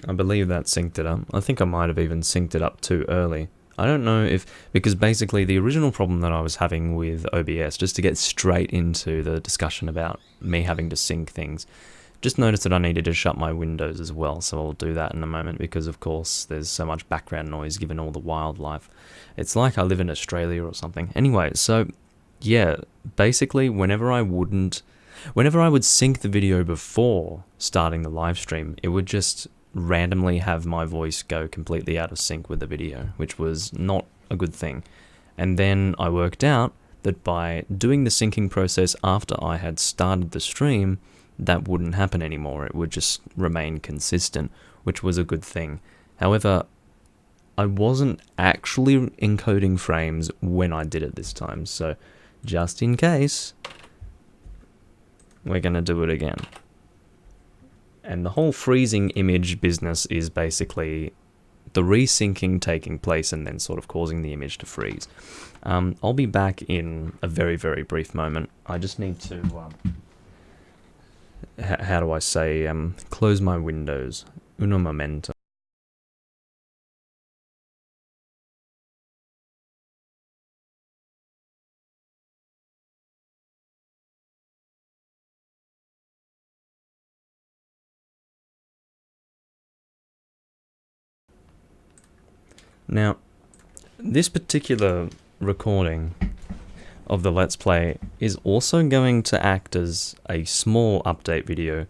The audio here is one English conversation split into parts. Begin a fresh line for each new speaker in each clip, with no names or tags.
I believe that synced it up. I think I might have even synced it up too early. I don't know if, because basically the original problem that I was having with OBS, just to get straight into the discussion about me having to sync things, just noticed that I needed to shut my windows as well, so I'll do that in a moment because of course there's so much background noise given all the wildlife. It's like I live in Australia or something. Anyway, so yeah, basically whenever I would sync the video before starting the live stream, it would just randomly have my voice go completely out of sync with the video, which was not a good thing. And then I worked out that by doing the syncing process after I had started the stream, that wouldn't happen anymore. It would just remain consistent, which was a good thing. However, I wasn't actually encoding frames when I did it this time, so just in case, we're going to do it again. And the whole freezing image business is basically the resyncing taking place and then sort of causing the image to freeze. I'll be back in a very, very brief moment. I just need to, how do I say, close my windows. Uno momento. Now, this particular recording of the Let's Play is also going to act as a small update video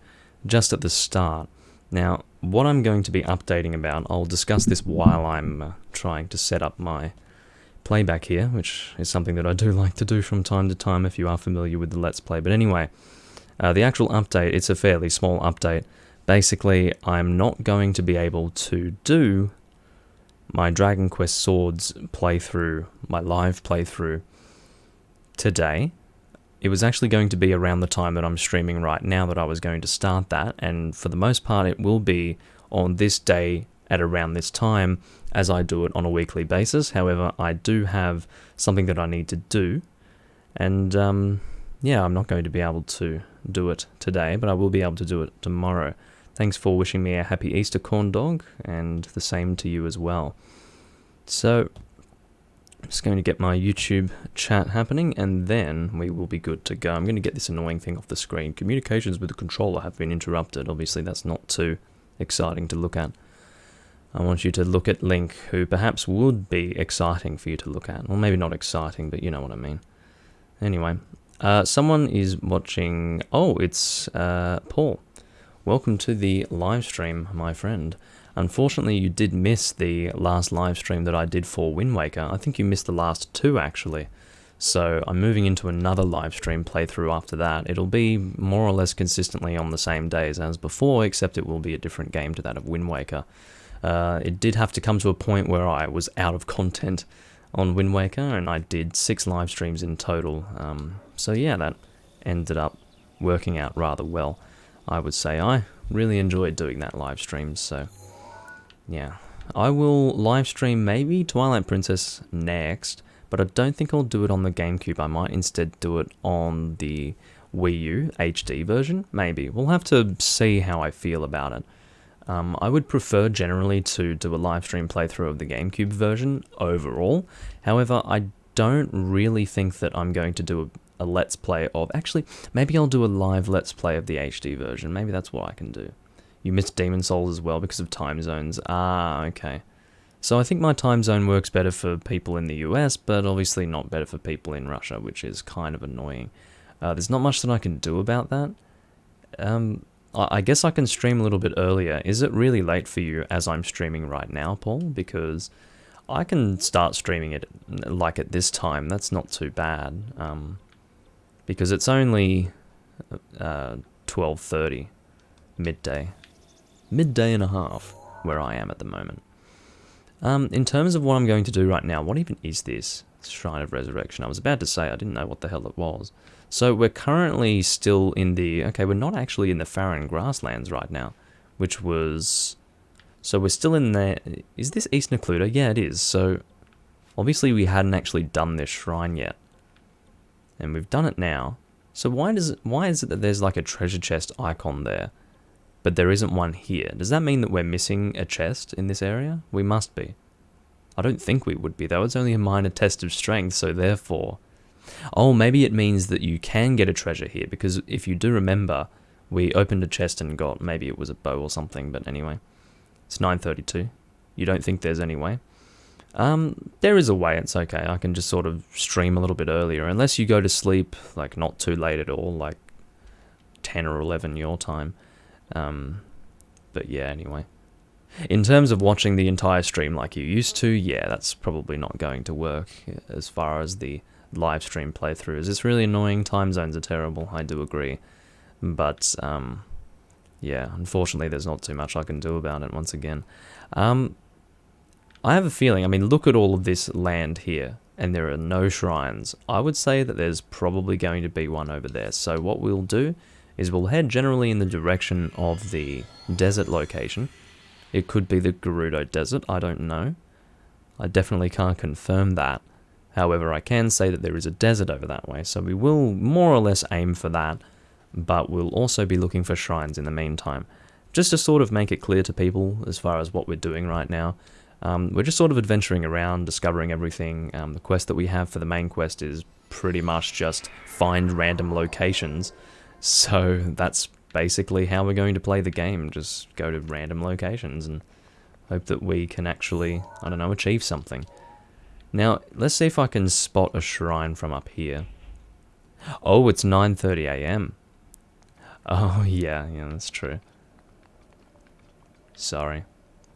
just at the start. Now, what I'm going to be updating about, I'll discuss this while I'm trying to set up my playback here, which is something that I do like to do from time to time if you are familiar with the Let's Play. But anyway, the actual update, it's a fairly small update. Basically, I'm not going to be able to do my Dragon Quest Swords playthrough, my live playthrough, today. It was actually going to be around the time that I'm streaming right now that I was going to start that, and for the most part it will be on this day at around this time as I do it on a weekly basis. However, I do have something that I need to do, and yeah, I'm not going to be able to do it today, but I will be able to do it tomorrow. Thanks for wishing me a happy Easter, corn dog, and the same to you as well. So, I'm just going to get my YouTube chat happening, and then we will be good to go. I'm going to get this annoying thing off the screen. Communications with the controller have been interrupted. Obviously, that's not too exciting to look at. I want you to look at Link, who perhaps would be exciting for you to look at. Well, maybe not exciting, but you know what I mean. Anyway, someone is watching... Oh, it's Paul. Welcome to the live stream, my friend. Unfortunately, you did miss the last live stream that I did for Wind Waker. I think you missed the last two, actually. So I'm moving into another live stream playthrough after that. It'll be more or less consistently on the same days as before, except it will be a different game to that of Wind Waker. It did have to come to a point where I was out of content on Wind Waker, and I did 6 live streams in total. So yeah, that ended up working out rather well. I would say I really enjoyed doing that live stream, so yeah. I will live stream maybe Twilight Princess next, but I don't think I'll do it on the GameCube. I might instead do it on the Wii U HD version, maybe. We'll have to see how I feel about it. I would prefer generally to do a live stream playthrough of the GameCube version overall. However, I don't really think that I'm going to do a Let's Play of... Actually, maybe I'll do a live Let's Play of the HD version. Maybe that's what I can do. You missed Demon Souls as well because of time zones. Ah, okay. So I think my time zone works better for people in the US, but obviously not better for people in Russia, which is kind of annoying. There's not much that I can do about that. I guess I can stream a little bit earlier. Is it really late for you as I'm streaming right now, Paul? Because I can start streaming it like at this time. That's not too bad. Because it's only 12:30, midday. Midday and a half, where I am at the moment. In terms of what I'm going to do right now, what even is this? Shrine of Resurrection. I was about to say, I didn't know what the hell it was. So we're currently still in the... Okay, we're not actually in the Farron Grasslands right now, which was... So we're still in there... Is this East Necluda? Yeah, it is. So obviously we hadn't actually done this shrine yet. And we've done it now. So why is it that there's like a treasure chest icon there? but there isn't one here. Does that mean that we're missing a chest in this area? We must be. I don't think we would be, though. It's only a minor test of strength, so therefore... Oh, maybe it means that you can get a treasure here, because if you do remember, we opened a chest and got... Maybe it was a bow or something, but anyway. It's 9:32. You don't think there's any way? There is a way, it's okay. I can just sort of stream a little bit earlier, unless you go to sleep, like, not too late at all, like 10 or 11 your time. But yeah, anyway. In terms of watching the entire stream like you used to, yeah, that's probably not going to work as far as the live stream playthroughs. It's really annoying. Time zones are terrible, I do agree. But, yeah, unfortunately there's not too much I can do about it once again. I have a feeling, I mean, look at all of this land here, and there are no shrines. I would say that there's probably going to be one over there. So what we'll do is we'll head generally in the direction of the desert location. It could be the Gerudo Desert, I don't know. I definitely can't confirm that. However, I can say that there is a desert over that way, so we will more or less aim for that, but we'll also be looking for shrines in the meantime. Just to sort of make it clear to people as far as what we're doing right now. We're just sort of adventuring around, discovering everything. The quest that we have for the main quest is pretty much just find random locations. So that's basically how we're going to play the game. Just go to random locations and hope that we can actually, I don't know, achieve something. Now, let's see if I can spot a shrine from up here. Oh, it's 9:30 AM. Oh, yeah, that's true. Sorry.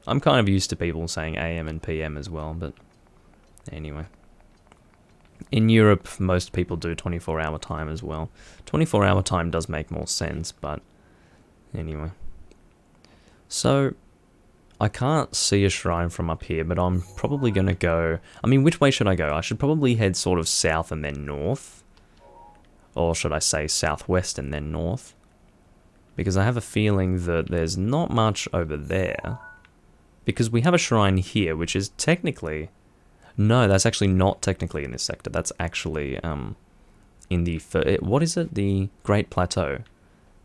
I'm kind of used to people saying AM and PM as well, but anyway. In Europe, most people do 24-hour time as well. 24-hour time does make more sense, but anyway. So, I can't see a shrine from up here, but I'm probably going to go... I mean, which way should I go? I should probably head sort of south and then north. Or should I say southwest and then north? Because I have a feeling that there's not much over there. Because we have a shrine here, which is technically... No, that's actually not technically in this sector. That's actually in the... What is it? The Great Plateau.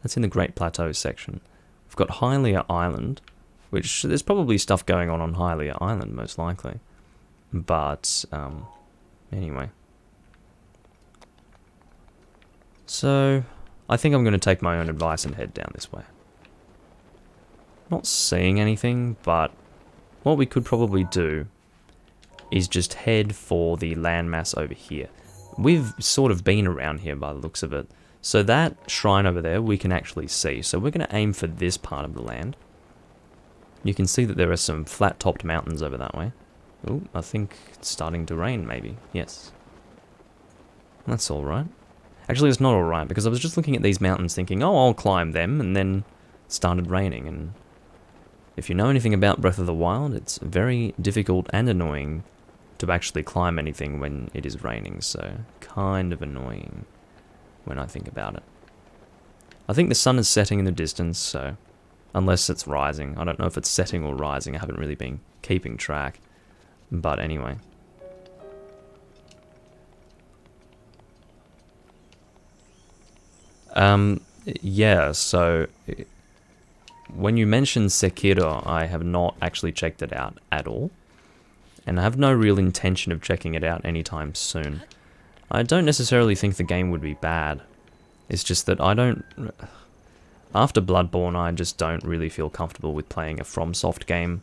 That's in the Great Plateau section. We've got Hylia Island, which there's probably stuff going on Hylia Island, most likely. But, anyway. So, I think I'm going to take my own advice and head down this way. Not seeing anything, but what we could probably do is just head for the landmass over here. We've sort of been around here by the looks of it. So that shrine over there we can actually see. So we're going to aim for this part of the land. You can see that there are some flat-topped mountains over that way. Oh, I think it's starting to rain maybe. Yes. That's alright. Actually, it's not alright because I was just looking at these mountains thinking, oh, I'll climb them, and then it started raining. And if you know anything about Breath of the Wild, it's very difficult and annoying to actually climb anything when it is raining, so kind of annoying when I think about it. I think the sun is setting in the distance, so unless it's rising. I don't know if it's setting or rising, I haven't really been keeping track. But anyway. Yeah, so when you mentioned Sekiro, I have not actually checked it out at all. And I have no real intention of checking it out anytime soon. I don't necessarily think the game would be bad. It's just that I don't... After Bloodborne, I just don't really feel comfortable with playing a FromSoft game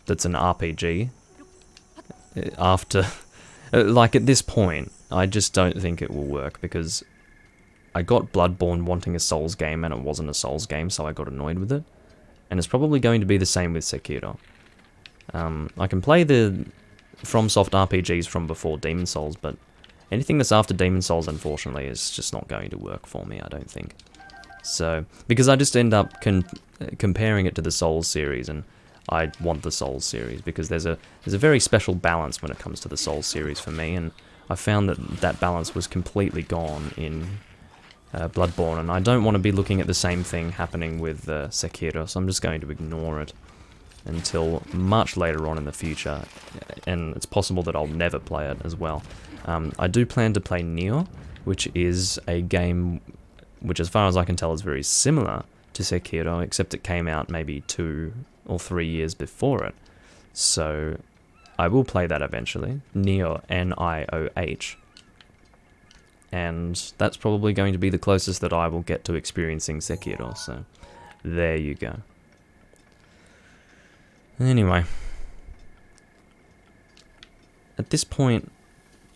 that's an RPG. After... like, at this point, I just don't think it will work, because I got Bloodborne wanting a Souls game, and it wasn't a Souls game, so I got annoyed with it. And it's probably going to be the same with Sekiro. I can play the FromSoft RPGs from before Demon Souls, but anything that's after Demon Souls, unfortunately, is just not going to work for me, I don't think. So, because I just end up comparing it to the Souls series, and I want the Souls series, because there's a very special balance when it comes to the Souls series for me, and I found that that balance was completely gone in Bloodborne, and I don't want to be looking at the same thing happening with Sekiro, so I'm just going to ignore it until much later on in the future, and it's possible that I'll never play it as well. I do plan to play Nioh, which is a game which, as far as I can tell, is very similar to Sekiro, except it came out maybe 2 or 3 years before it. So I will play that eventually. Nioh, Nioh. And that's probably going to be the closest that I will get to experiencing Sekiro, so there you go. Anyway, at this point,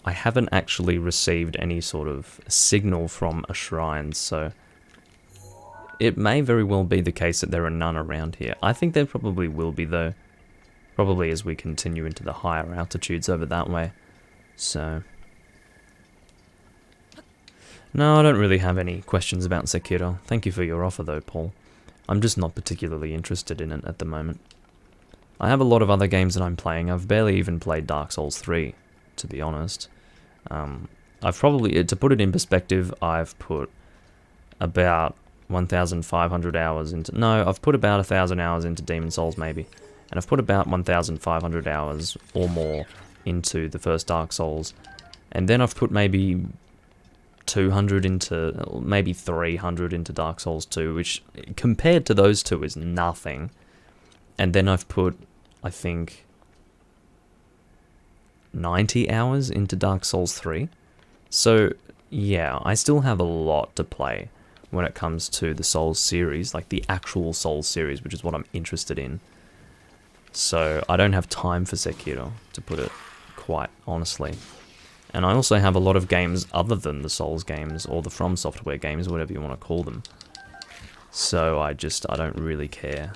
I haven't actually received any sort of signal from a shrine, so it may very well be the case that there are none around here. I think there probably will be, though, probably as we continue into the higher altitudes over that way, so... No, I don't really have any questions about Sekiro. Thank you for your offer though, Paul. I'm just not particularly interested in it at the moment. I have a lot of other games that I'm playing. I've barely even played Dark Souls 3, to be honest. I've probably, to put it in perspective, I've put about 1,500 hours into... No, I've put about 1,000 hours into Demon Souls, maybe. And I've put about 1,500 hours or more into the first Dark Souls. And then I've put maybe 200 into, maybe 300 into Dark Souls 2, which compared to those two is nothing. And then I've put, I think, 90 hours into Dark Souls 3. So, yeah, I still have a lot to play when it comes to the Souls series, like the actual Souls series, which is what I'm interested in. So, I don't have time for Sekiro, to put it quite honestly. And I also have a lot of games other than the Souls games, or the From Software games, whatever you want to call them. So I don't really care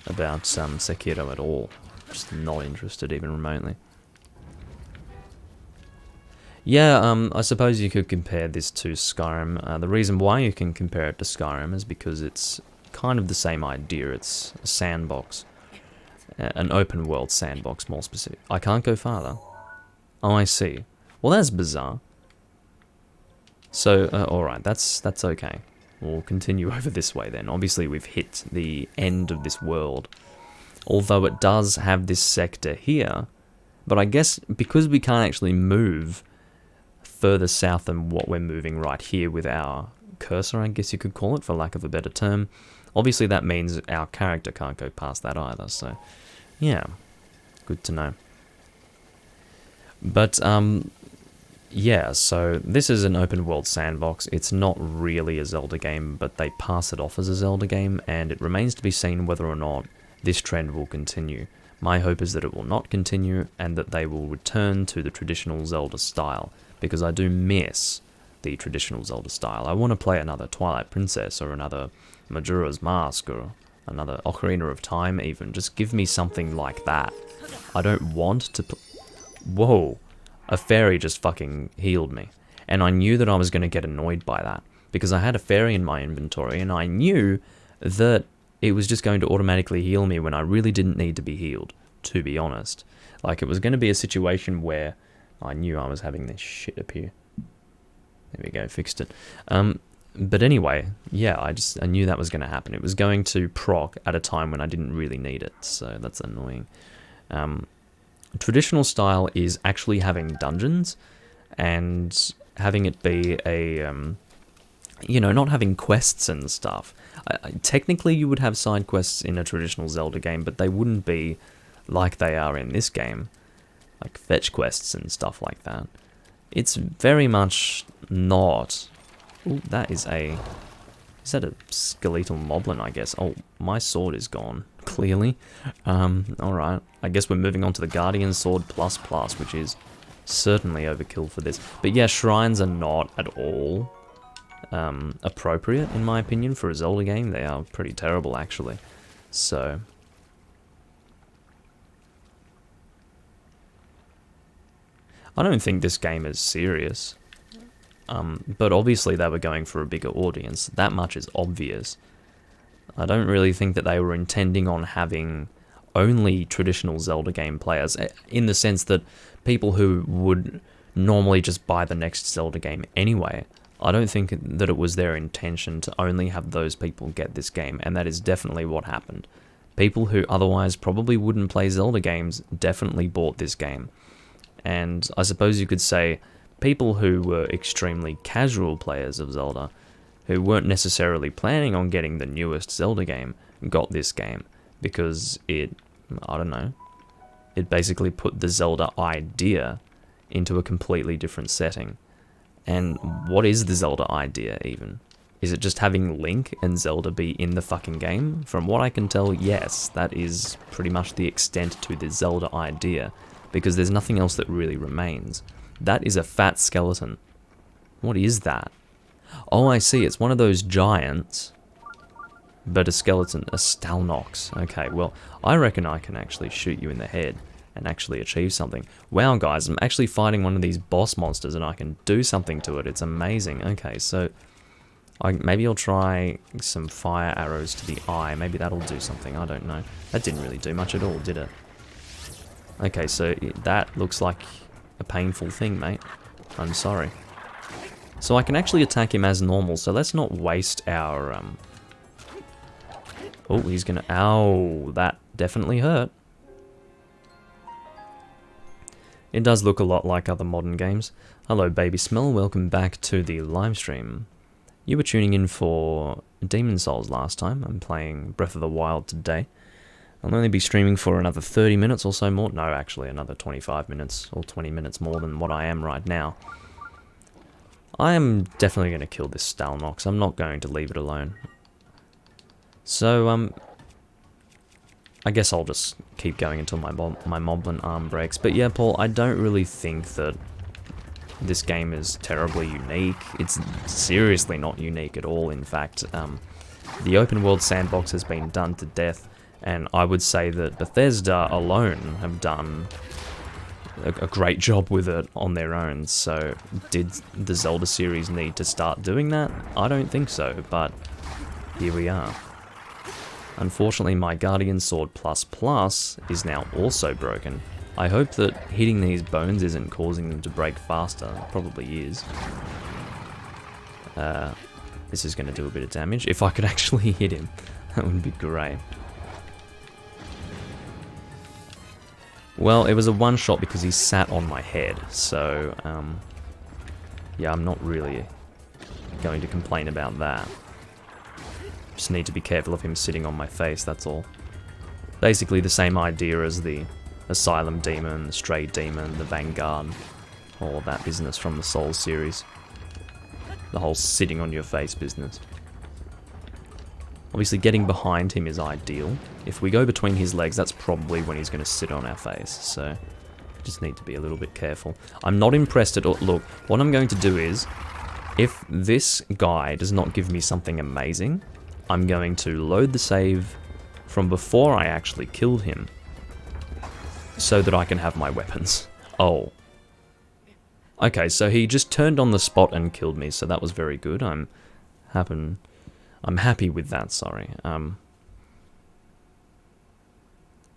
about Sekiro at all. Just not interested even remotely. Yeah, I suppose you could compare this to Skyrim. The reason why you can compare it to Skyrim is because it's kind of the same idea. It's a sandbox. An open world sandbox, more specific. I can't go farther. Oh, I see. Well, that's bizarre. So, alright, that's okay. We'll continue over this way then. Obviously, we've hit the end of this world. Although it does have this sector here. But I guess because we can't actually move further south than what we're moving right here with our cursor, I guess you could call it, for lack of a better term. Obviously, that means our character can't go past that either, so... Yeah. Good to know. But, yeah, so this is an open world sandbox. It's not really a Zelda game, but they pass it off as a Zelda game, and it remains to be seen whether or not this trend will continue. My hope is that it will not continue, and that they will return to the traditional Zelda style, because I do miss the traditional Zelda style. I want to play another Twilight Princess, or another Majora's Mask, or another Ocarina of Time even. Just give me something like that. I don't want to... Whoa, a fairy just fucking healed me. And I knew that I was going to get annoyed by that, because I had a fairy in my inventory, and I knew that it was just going to automatically heal me when I really didn't need to be healed, to be honest. Like, it was going to be a situation where I knew I was having this shit appear. There we go, fixed it. But anyway, yeah, I knew that was going to happen. It was going to proc at a time when I didn't really need it, so that's annoying. Traditional style is actually having dungeons and having it be a, not having quests and stuff. Technically, you would have side quests in a traditional Zelda game, but they wouldn't be like they are in this game, like fetch quests and stuff like that. It's very much not... Ooh, that is a... Is that a skeletal moblin, I guess? Oh, my sword is gone, clearly. Alright. I guess we're moving on to the Guardian Sword plus plus, which is certainly overkill for this. But yeah, shrines are not at all appropriate, in my opinion, for a Zelda game. They are pretty terrible, actually. So... I don't think this game is serious. But obviously they were going for a bigger audience. That much is obvious. I don't really think that they were intending on having only traditional Zelda game players, in the sense that people who would normally just buy the next Zelda game anyway. I don't think that it was their intention to only have those people get this game, and that is definitely what happened. People who otherwise probably wouldn't play Zelda games definitely bought this game. And I suppose you could say people who were extremely casual players of Zelda who weren't necessarily planning on getting the newest Zelda game got this game because it, I don't know, it basically put the Zelda idea into a completely different setting. And what is the Zelda idea even? Is it just having Link and Zelda be in the fucking game? From what I can tell, yes, that is pretty much the extent to the Zelda idea, because there's nothing else that really remains. That is a fat skeleton. What is that? Oh, I see, it's one of those giants, but a skeleton, a Stalnox. Okay, well, I reckon I can actually shoot you in the head and actually achieve something. Wow, guys, I'm actually fighting one of these boss monsters and I can do something to it. It's amazing. Okay, so maybe I'll try some fire arrows to the eye. Maybe that'll do something. I don't know. That didn't really do much at all, did it? Okay, so that looks like a painful thing, mate. I'm sorry. So I can actually attack him as normal, so let's not waste our... Oh, he's gonna... Ow, that definitely hurt. It does look a lot like other modern games. Hello, Baby Smell. Welcome back to the live stream. You were tuning in for Demon Souls last time. I'm playing Breath of the Wild today. I'll only be streaming for another 30 minutes or so more. No, actually, another 25 minutes or 20 minutes more than what I am right now. I am definitely going to kill this Stalnox. I'm not going to leave it alone. So, I guess I'll just keep going until my Moblin arm breaks. But yeah, Paul, I don't really think that this game is terribly unique. It's seriously not unique at all, in fact. The open world sandbox has been done to death, and I would say that Bethesda alone have done a great job with it on their own. So did the Zelda series need to start doing that? I don't think so, but here we are. Unfortunately, my Guardian Sword Plus Plus is now also broken. I hope that hitting these bones isn't causing them to break faster. It probably is. This is going to do a bit of damage. If I could actually hit him, that would be great. Well, it was a one-shot because he sat on my head, so, yeah, I'm not really going to complain about that. Just need to be careful of him sitting on my face, that's all. Basically the same idea as the Asylum Demon, the Stray Demon, the Vanguard, all that business from the Souls series. The whole sitting on your face business. Obviously getting behind him is ideal. If we go between his legs, that's probably when he's going to sit on our face, so just need to be a little bit careful. I'm not impressed at all. Look, what I'm going to do is, if this guy does not give me something amazing, I'm going to load the save from before I actually killed him, so that I can have my weapons. Oh. Okay, so he just turned on the spot and killed me, so that was very good. I'm happy with that, sorry.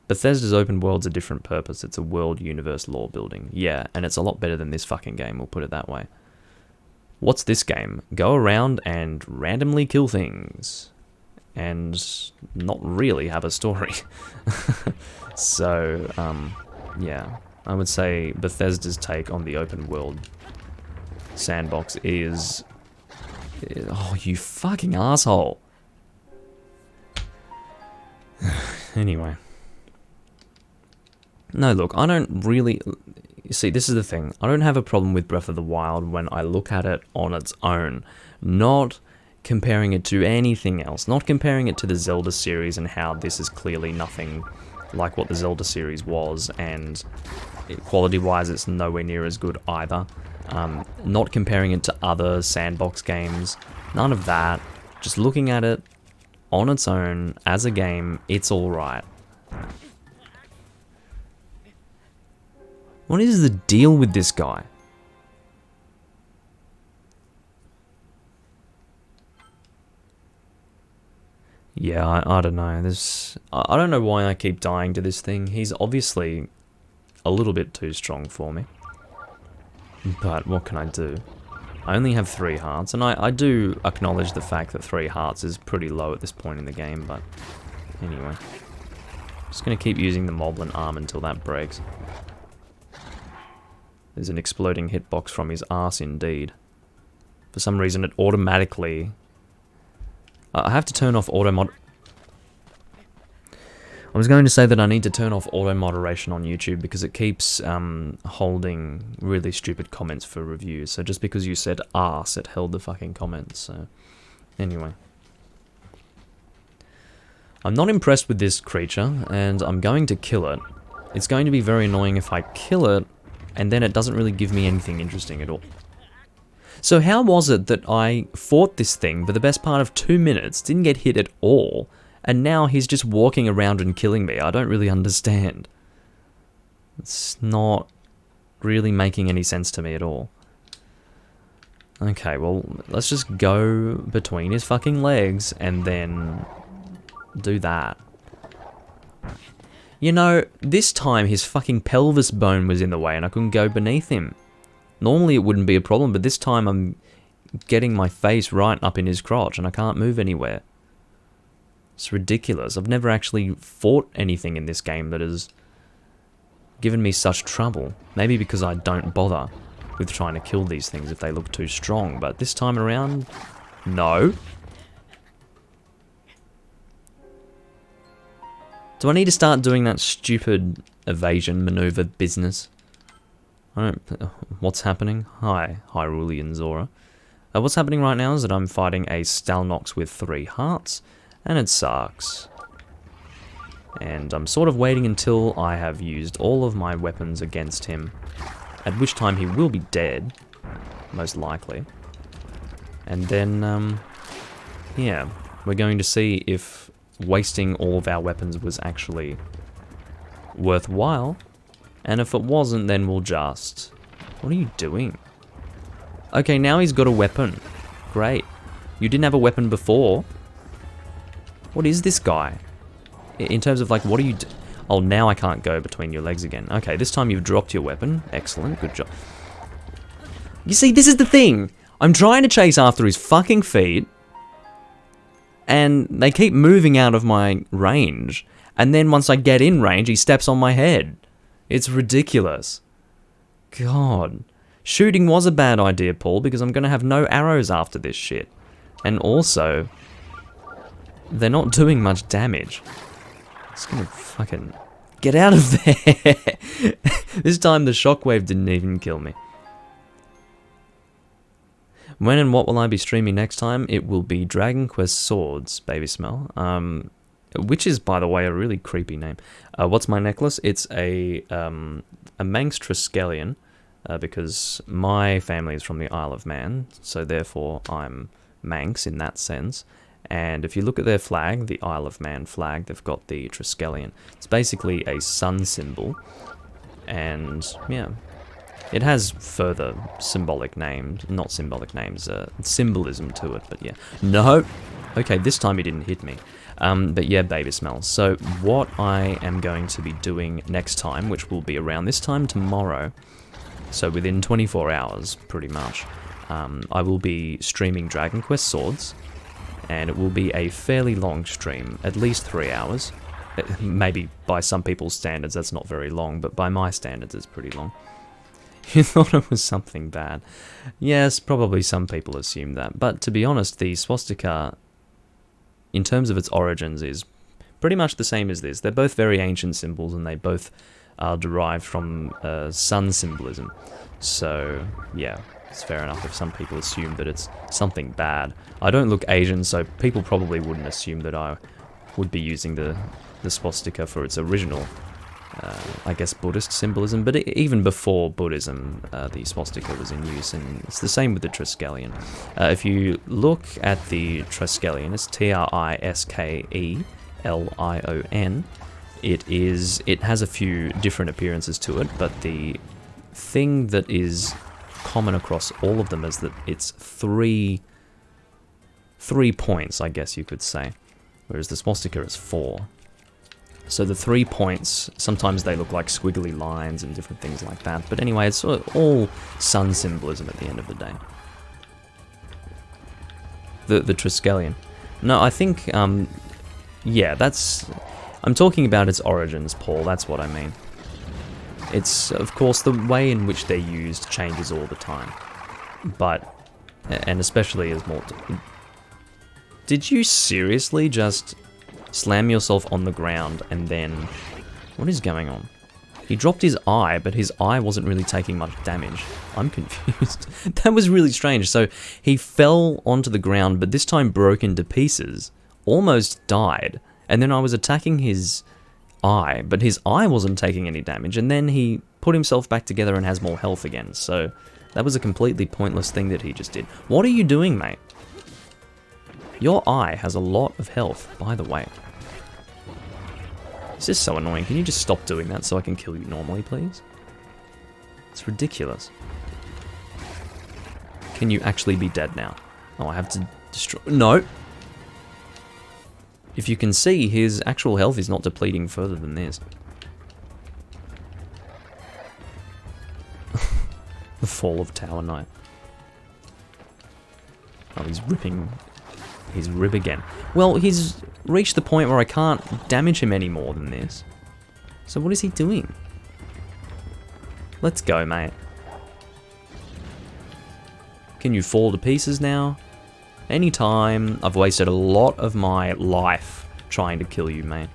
Bethesda's open world's a different purpose. It's a world universe lore building. Yeah, and it's a lot better than this fucking game, we'll put it that way. What's this game? Go around and randomly kill things. And not really have a story. So, yeah. I would say Bethesda's take on the open world sandbox is... Oh, you fucking asshole. Anyway. No, look, I don't really... See, this is the thing. I don't have a problem with Breath of the Wild when I look at it on its own. Not comparing it to anything else. Not comparing it to the Zelda series and how this is clearly nothing like what the Zelda series was, and quality-wise it's nowhere near as good either. Not comparing it to other sandbox games. None of that. Just looking at it on its own as a game, it's alright. What is the deal with this guy? Yeah, I don't know. I don't know why I keep dying to this thing. He's obviously a little bit too strong for me. But what can I do? I only have 3 hearts, and I do acknowledge the fact that 3 hearts is pretty low at this point in the game, but anyway. Just gonna keep using the Moblin arm until that breaks. There's an exploding hitbox from his arse indeed. For some reason it automatically I have to turn off auto mod. I was going to say that I need to turn off auto moderation on YouTube because it keeps holding really stupid comments for reviews. So just because you said arse, it held the fucking comments. So anyway, I'm not impressed with this creature, and I'm going to kill it. It's going to be very annoying if I kill it, and then it doesn't really give me anything interesting at all. So how was it that I fought this thing for the best part of 2 minutes, didn't get hit at all, and now he's just walking around and killing me? I don't really understand. It's not really making any sense to me at all. Okay, well, let's just go between his fucking legs and then do that. You know, this time his fucking pelvis bone was in the way and I couldn't go beneath him. Normally it wouldn't be a problem, but this time I'm getting my face right up in his crotch and I can't move anywhere. It's ridiculous. I've never actually fought anything in this game that has given me such trouble. Maybe because I don't bother with trying to kill these things if they look too strong, but this time around, no. Do I need to start doing that stupid evasion maneuver business? I don't... What's happening? Hi, Hyrulean Zora. What's happening right now is that I'm fighting a Stalnox with 3 hearts, and it sucks. And I'm sort of waiting until I have used all of my weapons against him, at which time he will be dead, most likely. And then, yeah, we're going to see if wasting all of our weapons was actually worthwhile, and if it wasn't, then we'll just... What are you doing? Okay, now he's got a weapon. Great. You didn't have a weapon before. What is this guy? In terms of, like, what are you... Oh, now I can't go between your legs again. Okay, this time you've dropped your weapon. Excellent, good job. You see, this is the thing. I'm trying to chase after his fucking feet, and they keep moving out of my range. And then once I get in range, he steps on my head. It's ridiculous. God. Shooting was a bad idea, Paul, because I'm going to have no arrows after this shit. And also, they're not doing much damage. It's going to fucking... Get out of there! This time the shockwave didn't even kill me. When and what will I be streaming next time? It will be Dragon Quest Swords, Baby Smell. Which is, by the way, a really creepy name. What's my necklace? It's a Manx Triskelion, because my family is from the Isle of Man, so therefore I'm Manx in that sense. And if you look at their flag, the Isle of Man flag, they've got the Triskelion. It's basically a sun symbol, and yeah, it has further symbolic names, not symbolic names, symbolism to it, but yeah. No! Okay, this time he didn't hit me. But yeah, Baby Smell. So what I am going to be doing next time, which will be around this time tomorrow, so within 24 hours, pretty much, I will be streaming Dragon Quest Swords, and it will be a fairly long stream, at least 3 hours. Maybe by some people's standards that's not very long, but by my standards it's pretty long. You thought it was something bad. Yes, probably some people assume that, but to be honest, the swastika, in terms of its origins, is pretty much the same as this. They're both very ancient symbols, and they both are derived from sun symbolism. So, yeah, it's fair enough if some people assume that it's something bad. I don't look Asian, so people probably wouldn't assume that I would be using the swastika for its original, I guess, Buddhist symbolism. But even before Buddhism, the swastika was in use, and it's the same with the Triskelion. If you look at the Triskelion, it's Triskelion. It has a few different appearances to it, but the thing that is common across all of them is that it's three points, I guess you could say, whereas the swastika is 4. So the 3 points, sometimes they look like squiggly lines and different things like that. But anyway, it's sort of all sun symbolism at the end of the day. The Triskelion. No, I think, yeah, that's... I'm talking about its origins, Paul, that's what I mean. It's, of course, the way in which they're used changes all the time. But, and especially as more... Did you seriously just slam yourself on the ground and then... What is going on? He dropped his eye, but his eye wasn't really taking much damage. I'm confused. That was really strange. So he fell onto the ground, but this time broke into pieces. Almost died. And then I was attacking his eye, but his eye wasn't taking any damage. And then he put himself back together and has more health again. So that was a completely pointless thing that he just did. What are you doing, mate? Your eye has a lot of health, by the way. This is so annoying. Can you just stop doing that so I can kill you normally, please? It's ridiculous. Can you actually be dead now? Oh, I have to destroy... No! If you can see, his actual health is not depleting further than this. The fall of Tower Knight. Oh, he's ripping his rib again. Well, he's reached the point where I can't damage him any more than this. So what is he doing? Let's go, mate. Can you fall to pieces now? Anytime. I've wasted a lot of my life trying to kill you, mate.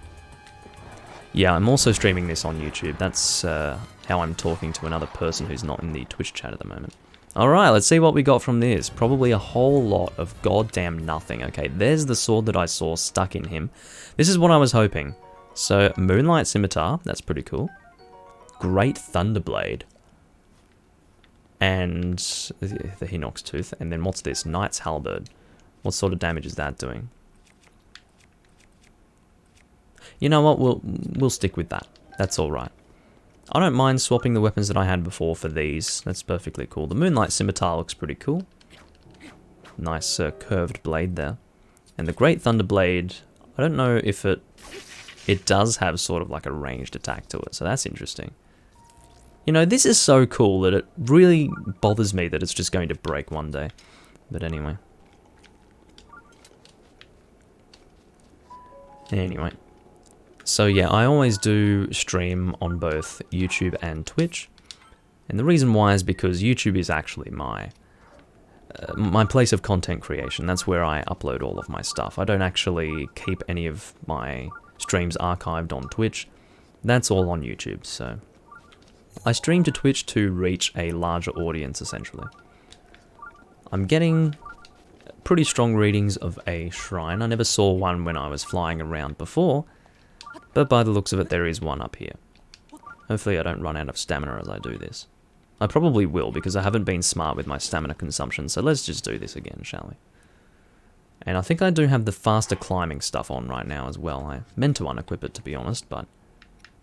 Yeah, I'm also streaming this on YouTube. That's how I'm talking to another person who's not in the Twitch chat at the moment. Alright, let's see what we got from this. Probably a whole lot of goddamn nothing. Okay, there's the sword that I saw stuck in him. This is what I was hoping. So, Moonlight Scimitar, that's pretty cool. Great Thunderblade. And the Hinox Tooth. And then what's this? Knight's Halberd. What sort of damage is that doing? You know what, we'll stick with that. That's alright. I don't mind swapping the weapons that I had before for these. That's perfectly cool. The Moonlight Scimitar looks pretty cool. Nice curved blade there. And the Great Thunderblade, I don't know if it does have sort of like a ranged attack to it, so that's interesting. You know, this is so cool that it really bothers me that it's just going to break one day. But anyway. Anyway. So yeah, I always do stream on both YouTube and Twitch. And the reason why is because YouTube is actually my place of content creation. That's where I upload all of my stuff. I don't actually keep any of my streams archived on Twitch. That's all on YouTube, so... I stream to Twitch to reach a larger audience, essentially. I'm getting pretty strong readings of a shrine. I never saw one when I was flying around before, but by the looks of it, there is one up here. Hopefully I don't run out of stamina as I do this. I probably will, because I haven't been smart with my stamina consumption, so let's just do this again, shall we? And I think I do have the faster climbing stuff on right now as well. I meant to unequip it, to be honest, but...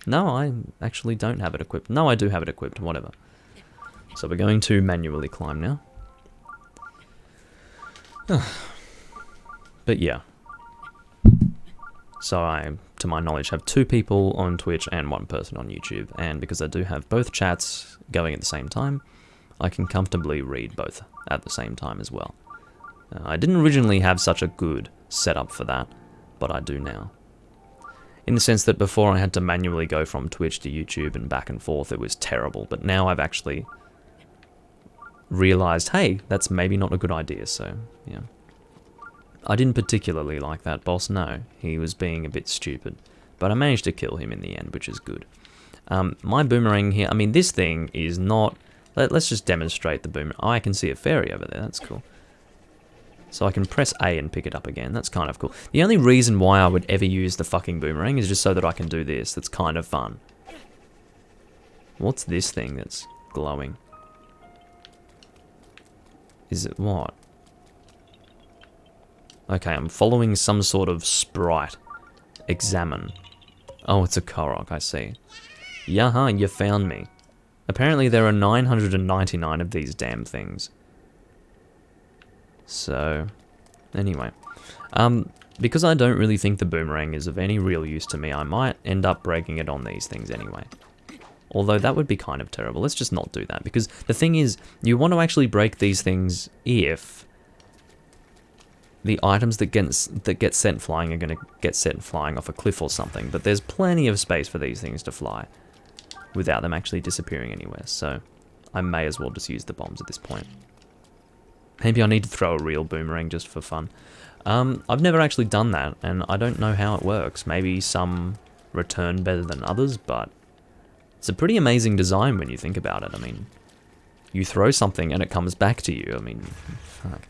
No, I actually don't have it equipped. No, I do have it equipped, whatever. So we're going to manually climb now. But yeah. So I, to my knowledge, have 2 people on Twitch and 1 person on YouTube. And because I do have both chats going at the same time, I can comfortably read both at the same time as well. I didn't originally have such a good setup for that, but I do now. In the sense that before I had to manually go from Twitch to YouTube and back and forth, it was terrible. But now I've actually realized, hey, that's maybe not a good idea, so, yeah. I didn't particularly like that boss, no. He was being a bit stupid. But I managed to kill him in the end, which is good. My boomerang here, I mean, this thing is not... Let's just demonstrate the boomerang. Oh, I can see a fairy over there, that's cool. So I can press A and pick it up again. That's kind of cool. The only reason why I would ever use the fucking boomerang is just so that I can do this. That's kind of fun. What's this thing that's glowing? Is it what? Okay, I'm following some sort of sprite. Examine. Oh, it's a Korok, I see. Yaha, you found me. Apparently there are 999 of these damn things. So, anyway. Because I don't really think the boomerang is of any real use to me, I might end up breaking it on these things anyway. Although that would be kind of terrible. Let's just not do that. Because the thing is, you want to actually break these things if the items that get sent flying are going to get sent flying off a cliff or something. But there's plenty of space for these things to fly without them actually disappearing anywhere. So I may as well just use the bombs at this point. Maybe I need to throw a real boomerang just for fun. I've never actually done that, and I don't know how it works. Maybe some return better than others, but it's a pretty amazing design when you think about it. I mean, you throw something and it comes back to you. I mean, fuck.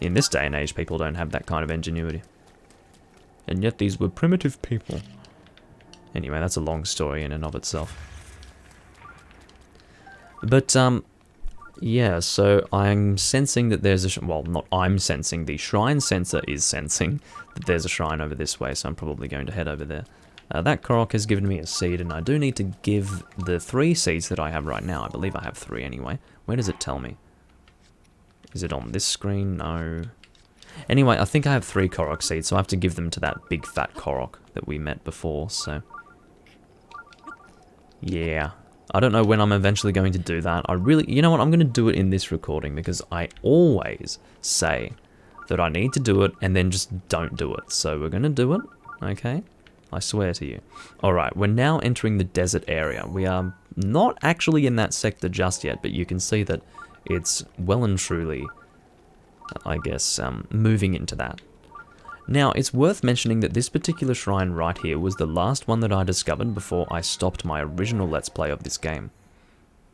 In this day and age, people don't have that kind of ingenuity. And yet these were primitive people. Anyway, that's a long story in and of itself. But, yeah, so I'm sensing that there's a... well, not I'm sensing, the shrine sensor is sensing that there's a shrine over this way, so I'm probably going to head over there. That Korok has given me a seed, and I do need to give the 3 seeds that I have right now. I believe I have 3 anyway. Where does it tell me? Is it on this screen? No. Anyway, I think I have 3 Korok seeds, so I have to give them to that big fat Korok that we met before, so... yeah. I don't know when I'm eventually going to do that. I really... you know what? I'm going to do it in this recording, because I always say that I need to do it, and then just don't do it. So we're going to do it, okay? I swear to you. Alright, we're now entering the desert area. We are not actually in that sector just yet, but you can see that it's well and truly, I guess, moving into that. Now, it's worth mentioning that this particular shrine right here was the last one that I discovered before I stopped my original Let's Play of this game.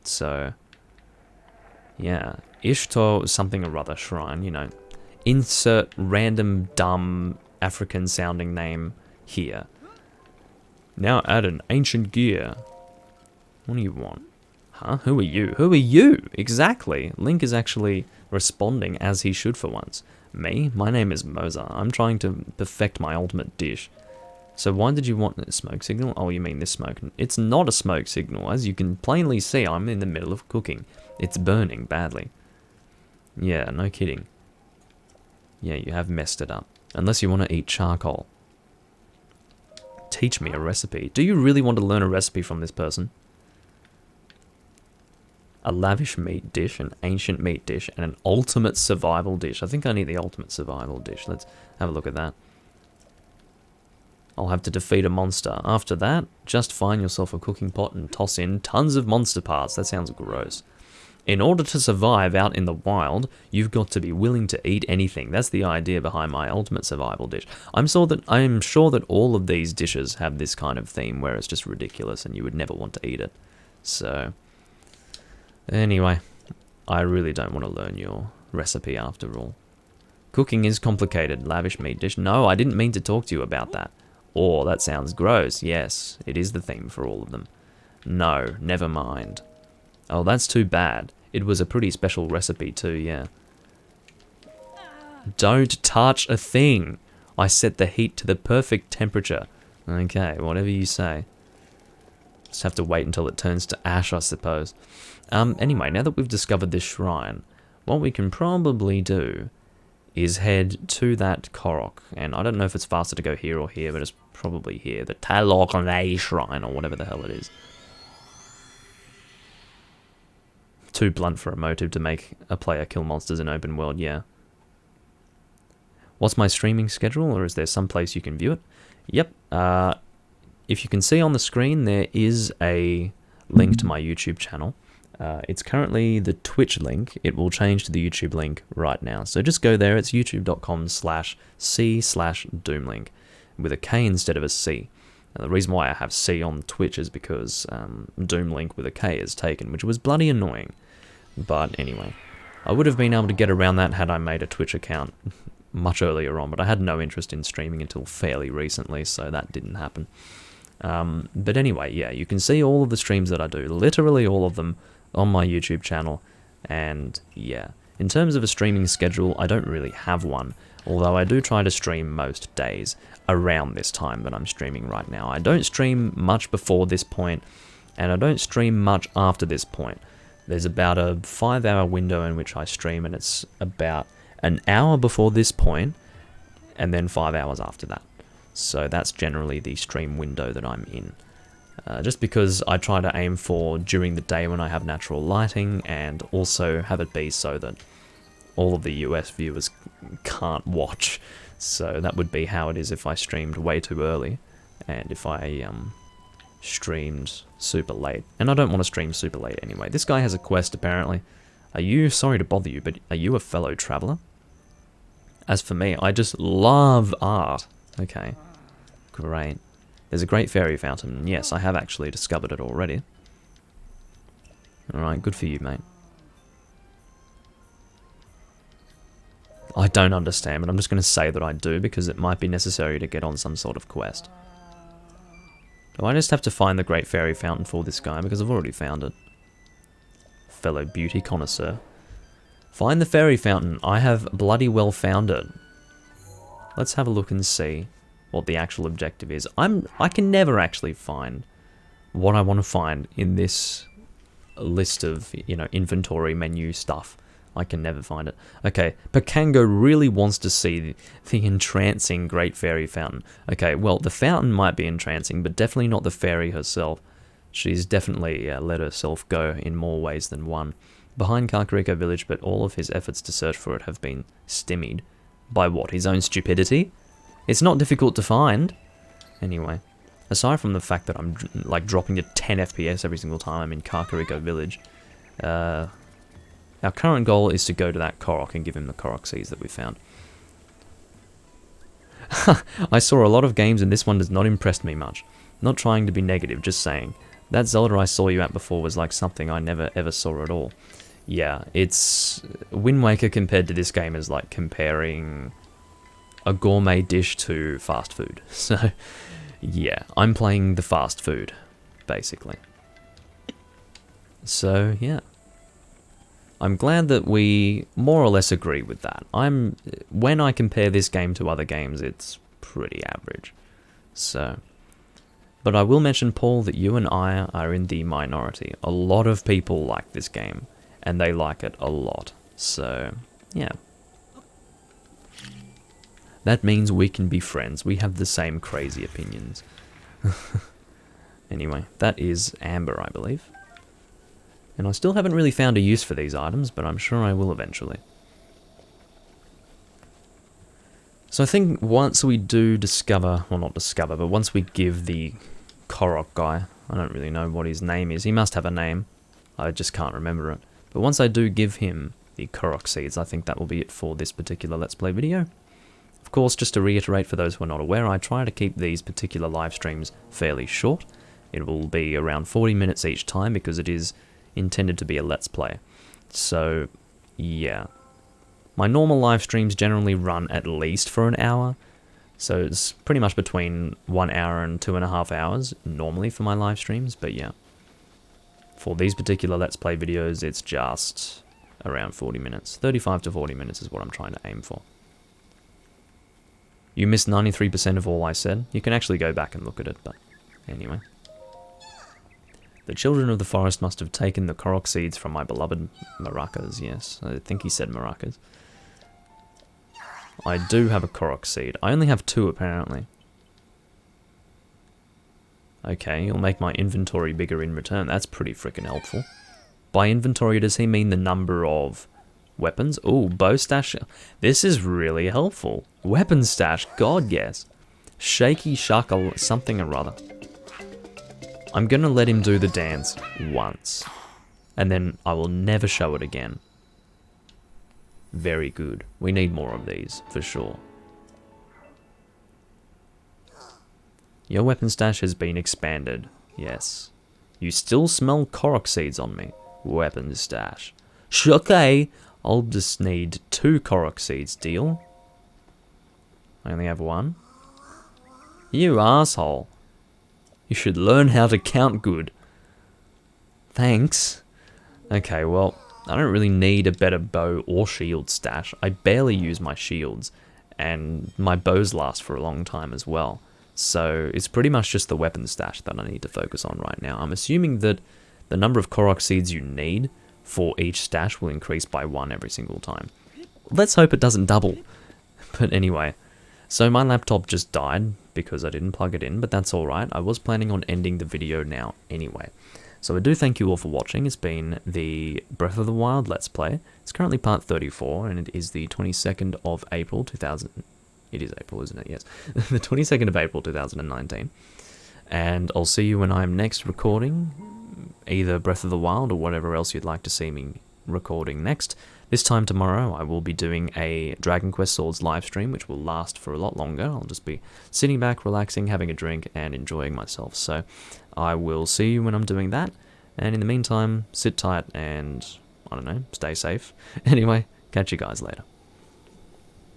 So, yeah. Ishtar something or other shrine, you know. Insert random dumb African sounding name here. Now add an ancient gear. What do you want? Huh? Who are you? Who are you? Exactly. Link is actually responding as he should for once. Me? My name is Moza. I'm trying to perfect my ultimate dish. So why did you want a smoke signal? Oh, you mean this smoke. It's not a smoke signal. As you can plainly see, I'm in the middle of cooking. It's burning badly. Yeah, no kidding. Yeah, you have messed it up. Unless you want to eat charcoal. Teach me a recipe. Do you really want to learn a recipe from this person? A lavish meat dish, an ancient meat dish, and an ultimate survival dish. I think I need the ultimate survival dish. Let's have a look at that. I'll have to defeat a monster. After that, just find yourself a cooking pot and toss in tons of monster parts. That sounds gross. In order to survive out in the wild, you've got to be willing to eat anything. That's the idea behind my ultimate survival dish. I'm sure that all of these dishes have this kind of theme where it's just ridiculous and you would never want to eat it. So, anyway, I really don't want to learn your recipe after all. Cooking is complicated. Lavish meat dish. No, I didn't mean to talk to you about that. Oh, that sounds gross. Yes, it is the theme for all of them. No, never mind. Oh, that's too bad. It was a pretty special recipe too, yeah. Don't touch a thing. I set the heat to the perfect temperature. Okay, whatever you say. Just have to wait until it turns to ash, I suppose. Anyway, now that we've discovered this shrine, what we can probably do is head to that Korok. And I don't know if it's faster to go here or here, but it's probably here. The Talokale Shrine, or whatever the hell it is. Too blunt for a motive to make a player kill monsters in open world, yeah. What's my streaming schedule, or is there some place you can view it? Yep, if you can see on the screen, there is a link to my YouTube channel. It's currently the Twitch link. It will change to the YouTube link right now. So just go there, it's youtube.com/c/doomlink with a K instead of a C. Now, the reason why I have C on Twitch is because Doomlink with a K is taken, which was bloody annoying. But anyway, I would have been able to get around that had I made a Twitch account much earlier on, but I had no interest in streaming until fairly recently, so that didn't happen. But anyway, yeah, you can see all of the streams that I do, literally all of them, on my YouTube channel, and yeah. In terms of a streaming schedule, I don't really have one, although I do try to stream most days around this time that I'm streaming right now. I don't stream much before this point, and I don't stream much after this point. There's about a 5-hour window in which I stream, and it's about an hour before this point, and then 5 hours after that. So that's generally the stream window that I'm in. Just because I try to aim for during the day when I have natural lighting, and also have it be so that all of the US viewers can't watch. So that would be how it is if I streamed way too early, and if I streamed super late. And I don't want to stream super late anyway. This guy has a quest apparently. Are you, sorry to bother you, but are you a fellow traveler? As for me, I just love art. Okay, great. There's a great fairy fountain. Yes, I have actually discovered it already. Alright, good for you, mate. I don't understand, but I'm just going to say that I do because it might be necessary to get on some sort of quest. Do I just have to find the Great Fairy Fountain for this guy? Because I've already found it. Fellow beauty connoisseur. Find the fairy fountain. I have bloody well found it. Let's have a look and see what the actual objective is. I can never actually find what I want to find in this list of, you know, inventory menu stuff. I can never find it. Okay, Pakango really wants to see the entrancing Great Fairy Fountain. Okay, well, the fountain might be entrancing, but definitely not the fairy herself. She's definitely let herself go in more ways than one. Behind Kakariko Village, but all of his efforts to search for it have been stymied. By what? His own stupidity? It's not difficult to find. Anyway, aside from the fact that I'm like dropping to 10 FPS every single time I'm in Kakariko Village, our current goal is to go to that Korok and give him the Korok seeds that we found. I saw a lot of games and this one does not impress me much. Not trying to be negative, just saying. That Zelda I saw you at before was like something I never ever saw at all. Yeah, it's... Wind Waker compared to this game is like comparing a gourmet dish to fast food. So, yeah, I'm playing the fast food, basically. So, yeah. I'm glad that we more or less agree with that. When I compare this game to other games, it's pretty average. So, but I will mention, Paul, that you and I are in the minority. A lot of people like this game, and they like it a lot. So, yeah. That means we can be friends. We have the same crazy opinions. Anyway, that is Amber, I believe. And I still haven't really found a use for these items, but I'm sure I will eventually. So I think once we do discover, well not discover, but once we give the Korok guy, I don't really know what his name is, he must have a name, I just can't remember it. But once I do give him the Korok seeds, I think that will be it for this particular Let's Play video. Of course, just to reiterate for those who are not aware, I try to keep these particular live streams fairly short. It will be around 40 minutes each time because it is intended to be a Let's Play. So, yeah. My normal live streams generally run at least for an hour, so it's pretty much between 1 hour and 2.5 hours normally for my live streams, but yeah. For these particular Let's Play videos, it's just around 40 minutes. 35 to 40 minutes is what I'm trying to aim for. You missed 93% of all I said. You can actually go back and look at it, but anyway. The children of the forest must have taken the Korok seeds from my beloved maracas. Yes, I think he said maracas. I do have a Korok seed. I only have 2 apparently. Okay, you'll make my inventory bigger in return. That's pretty freaking helpful. By inventory, does he mean the number of weapons? Ooh, bow stash. This is really helpful. Weapon stash, god yes. Shaky shaka something or other. I'm gonna let him do the dance once. And then I will never show it again. Very good. We need more of these, for sure. Your weapon stash has been expanded. Yes. You still smell Korok seeds on me. Weapon stash. Okay. I'll just need 2 Korok seeds, deal? I only have 1. You asshole. You should learn how to count good. Thanks. Okay, well, I don't really need a better bow or shield stash. I barely use my shields, and my bows last for a long time as well. So it's pretty much just the weapon stash that I need to focus on right now. I'm assuming that the number of Korok seeds you need for each stash will increase by 1 every single time. Let's hope it doesn't double. But anyway, so my laptop just died because I didn't plug it in, but that's alright. I was planning on ending the video now anyway. So I do thank you all for watching. It's been the Breath of the Wild Let's Play. It's currently part 34, and it is the 22nd of April 2000... It is April, isn't it? Yes. The 22nd of April 2019. And I'll see you when I'm next recording either Breath of the Wild or whatever else you'd like to see me recording next. This time tomorrow, I will be doing a Dragon Quest Swords live stream, which will last for a lot longer. I'll just be sitting back, relaxing, having a drink, and enjoying myself. So I will see you when I'm doing that. And in the meantime, sit tight and, I don't know, stay safe. Anyway, catch you guys later.